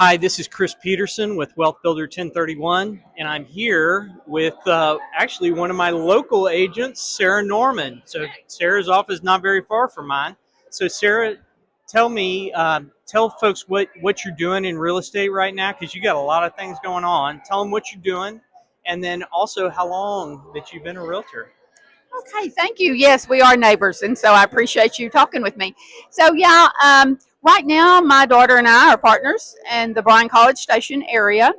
Hi, this is Chris Peterson with WealthBuilder 1031, and I'm here with actually one of my local agents, Sarah Norman. So Sarah's office is not very far from mine. So Sarah, tell me, tell folks what you're doing in real estate right now, because you got a lot of things going on. Tell them what you're doing, and then also how long that you've been a realtor. Okay, thank you. Yes, we are neighbors, and so I appreciate you talking with me. So, yeah, right now my daughter and I are partners in the Bryan College Station area,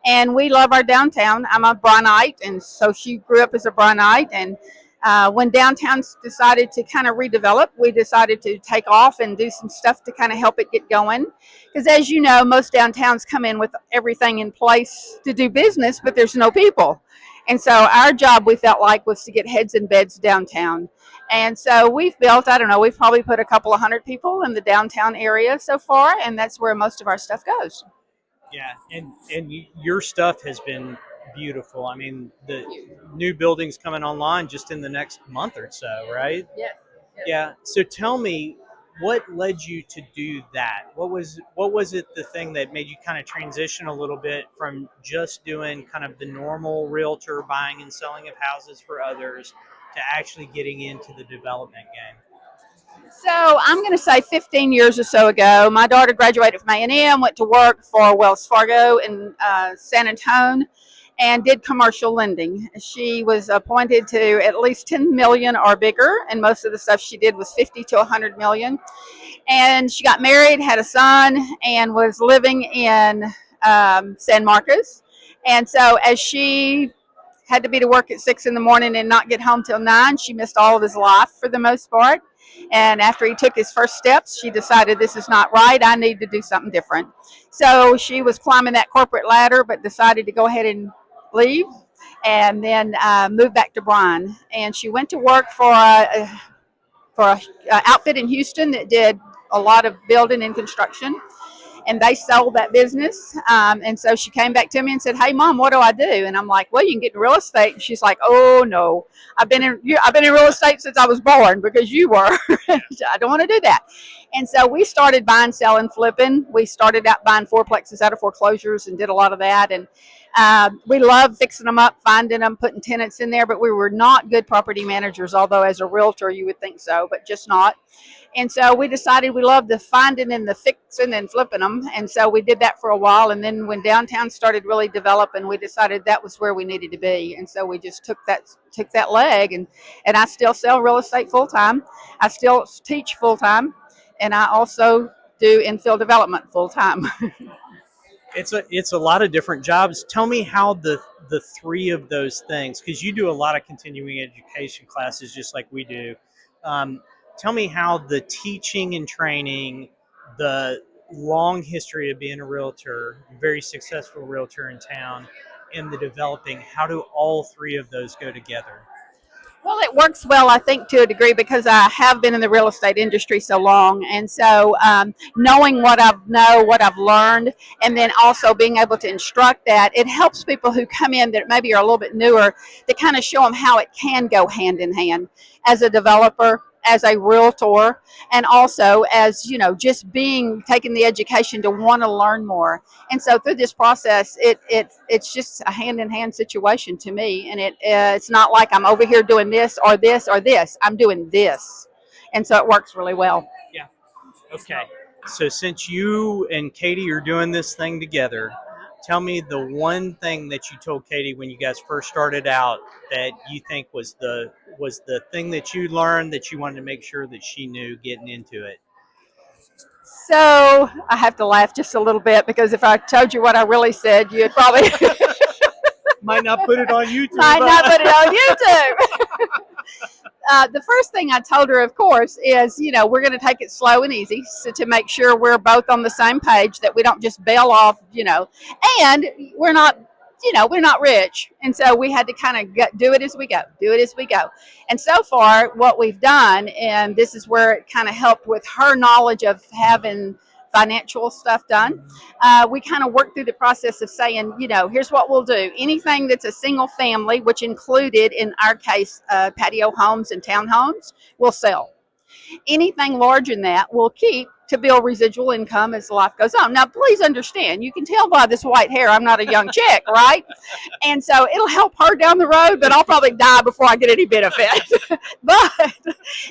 and we love our downtown. I'm a Bryanite, and so she grew up as a Bryanite. And when downtown decided to kind of redevelop, we decided to take off and do some stuff to kind of help it get going. Because as you know, most downtowns come in with everything in place to do business, but there's no people. And so our job, we felt like, was to get heads and beds downtown. And so we've built, I don't know, we've probably put a couple of hundred people in the downtown area so far, and that's where most of our stuff goes. Yeah, and your stuff has been beautiful. I mean, the new buildings coming online just in the next month or so, right? Yeah. Yeah. So tell me, what led you to do that? What was it the thing that made you kind of transition a little bit from just doing kind of the normal realtor buying and selling of houses for others to actually getting into the development game? So I'm going to say 15 years or so ago, my daughter graduated from A&M, went to work for Wells Fargo in San Antonio, and did commercial lending. She was appointed to at least 10 million or bigger, and most of the stuff she did was 50 to 100 million. And she got married, had a son, and was living in San Marcos. And so as she had to be to work at 6 in the morning and not get home till 9, she missed all of his life for the most part. And after he took his first steps, she decided, this is not right. I need to do something different. So she was climbing that corporate ladder, but decided to go ahead and leave, and then moved back to Bryan. And she went to work for a outfit in Houston that did a lot of building and construction, and they sold that business. And so she came back to me and said, "Hey, Mom, what do I do?" And I'm like, "Well, you can get in real estate." And she's like, "Oh no, I've been in real estate since I was born because you were." I don't want to do that. And so we started buying, selling, flipping. We started out buying fourplexes out of foreclosures and did a lot of that. And we love fixing them up, finding them, putting tenants in there. But we were not good property managers, although as a realtor you would think so, but just not. And so we decided we loved the finding and the fixing and flipping them. And so we did that for a while. And then when downtown started really developing, we decided that was where we needed to be. And so we just took that leg, and I still sell real estate full time. I still teach full time, and I also do infill development full time. It's a lot of different jobs. Tell me how the three of those things, because you do a lot of continuing education classes just like we do. Um, Tell me how the teaching and training, the long history of being a realtor, very successful realtor in town, and the developing, how do all three of those go together? Well, it works well, I think, to a degree because I have been in the real estate industry so long, and so knowing what I've learned, and then also being able to instruct that, it helps people who come in that maybe are a little bit newer to kind of show them how it can go hand in hand as a developer, as a realtor, and also as just being taking the education to want to learn more. And so through this process, it's just a hand in hand situation to me, and it's not like I'm over here doing this or this or this. I'm doing this, and so it works really well. Yeah. Okay. So since you and Katie are doing this thing together, tell me the one thing that you told Katie when you guys first started out that you think was the thing that you learned that you wanted to make sure that she knew getting into it. So I have to laugh just a little bit because if I told you what I really said, you'd probably Might not put it on YouTube. might not put it on YouTube. The first thing I told her, of course, is we're going to take it slow and easy, so to make sure we're both on the same page, that we don't just bail off, and we're not rich, and so we had to kind of do it as we go. And so far, what we've done, and this is where it kind of helped with her knowledge of having financial stuff done. We kind of worked through the process of saying, here's what we'll do. Anything that's a single family, which included, in our case, patio homes and townhomes, we'll sell. Anything larger than that, we'll keep, to build residual income as life goes on. Now, please understand, you can tell by this white hair, I'm not a young chick, right? And so it'll help her down the road, but I'll probably die before I get any benefit. But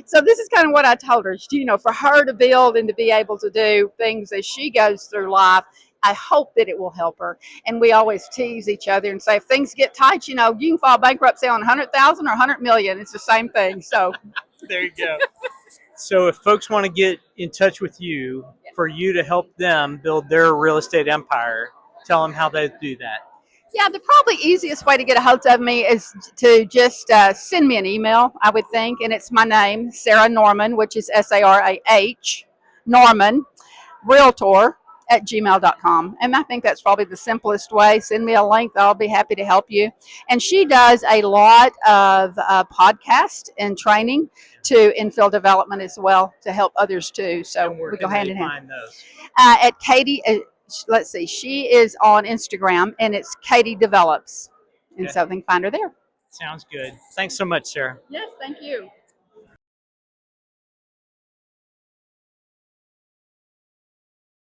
so this is kind of what I told her, for her to build and to be able to do things as she goes through life. I hope that it will help her. And we always tease each other and say, if things get tight, you can file bankruptcy on 100,000 or 100 million. It's the same thing. So there you go. So if folks want to get in touch with you for you to help them build their real estate empire, tell them how they do that. Yeah, the probably easiest way to get a hold of me is to just send me an email, I would think. And it's my name, Sarah Norman, which is SARAH, Norman, realtor @gmail.com. And I think that's probably the simplest way. Send me a link. I'll be happy to help you. And she does a lot of podcast and training to infill development as well to help others too. So we go hand in hand. Find those? At Katie, let's see, she is on Instagram and it's Katie Develops. And so they can find her there. Sounds good. Thanks so much, Sarah. Yes, thank you.